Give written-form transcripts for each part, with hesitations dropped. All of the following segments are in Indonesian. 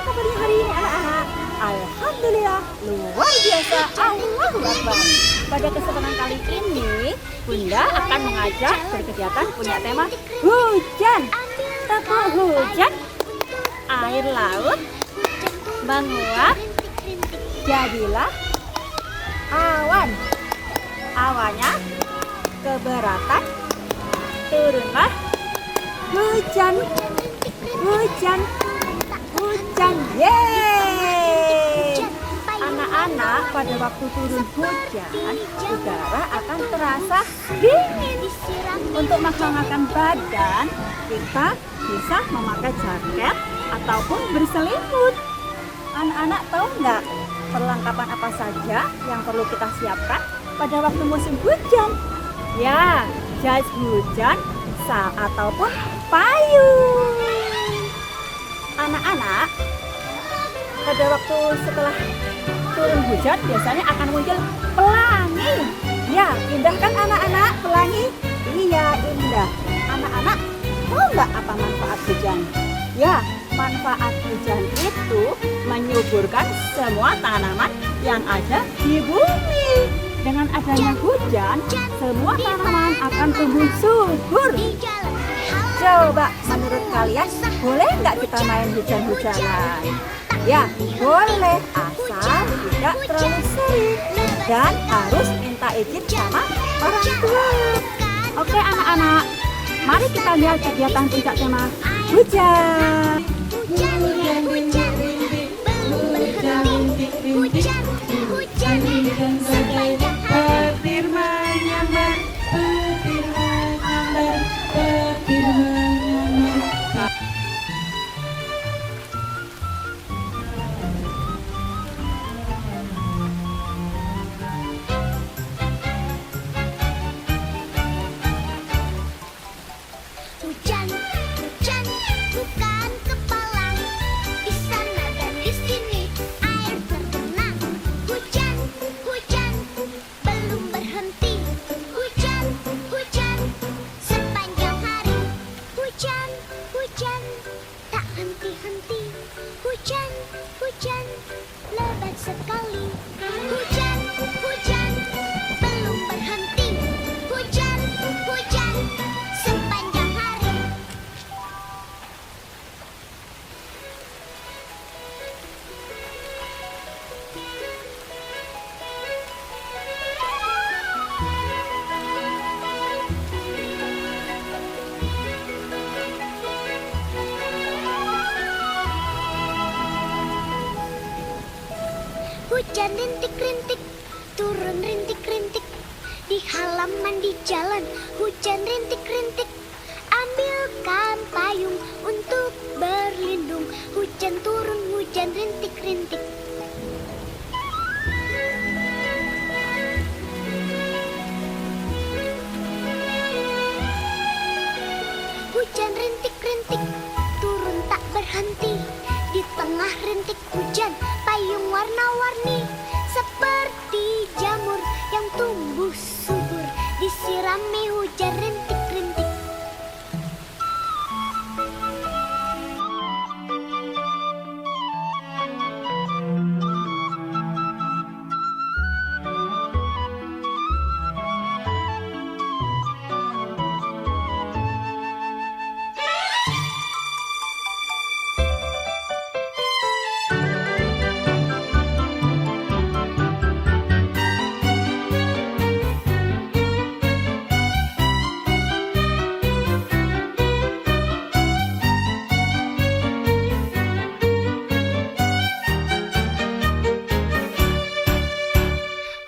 kabarnya hari ini anak-anak? Alhamdulillah, luar biasa. Allahu Akbar. Pada kesempatan kali ini, Bunda akan mengajak berkegiatan punya tema hujan. Tepuk hujan, air laut menguap, jadilah awan. Awannya keberatan, turunlah hujan. Hujan, hujan, yeay! Anak-anak, pada waktu turun hujan, udara akan terasa dingin. Untuk menghangatkan badan, kita bisa memakai jaket ataupun berselimut. Anak-anak tahu nggak perlengkapan apa saja yang perlu kita siapkan pada waktu musim hujan? Ya, jas hujan ataupun payung. Anak-anak, pada waktu setelah turun hujan biasanya akan muncul pelangi. Ya, indah kan anak-anak pelangi? Iya, indah. Anak-anak tahu nggak apa manfaat hujan? Ya, manfaat hujan itu menyuburkan semua tanaman yang ada di bumi. Dengan adanya hujan, semua tanaman akan tumbuh subur. Coba menurut kalian, boleh nggak kita main hujan-hujanan? Ya, boleh, asal tidak terlalu sering dan harus minta izin sama orang tua. Oke anak-anak, mari kita lihat kegiatan puncak tema hujan. Hujan, hujan, bukan kepalang. Di sana dan di sini air tergenang. Hujan, hujan, belum berhenti. Hujan, hujan, sepanjang hari. Hujan, hujan, tak henti-henti. Hujan, hujan, lebat sekali. Hujan, hujan, belum berhenti. Hujan, hujan, sepanjang hari. Hujan rintik-rintik, turun rintik-rintik. Di halaman di jalan, hujan rintik-rintik. Ambilkan payung untuk berlindung. Hujan turun, hujan rintik-rintik. Hujan rintik-rintik, turun tak berhenti. Di tengah rintik hujan, payung warna-warni seperti jamur yang tumbuh subur, disirami hujan rintik-rintik.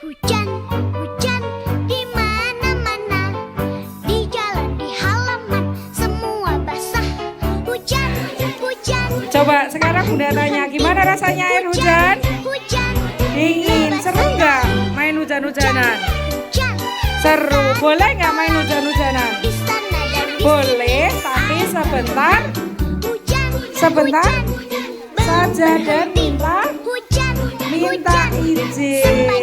Hujan, hujan, di mana-mana, di jalan, di halaman, semua basah. Hujan, hujan. Coba sekarang Bunda tanya, gimana rasanya air hujan? Hujan, Dingin, seru nggak main hujan-hujanan? hujan, Seru, boleh nggak main hujan-hujanan? di sana dan di Boleh, tapi sebentar hujan, Sebentar hujan, saja dan berhenti. minta Hujan, izin.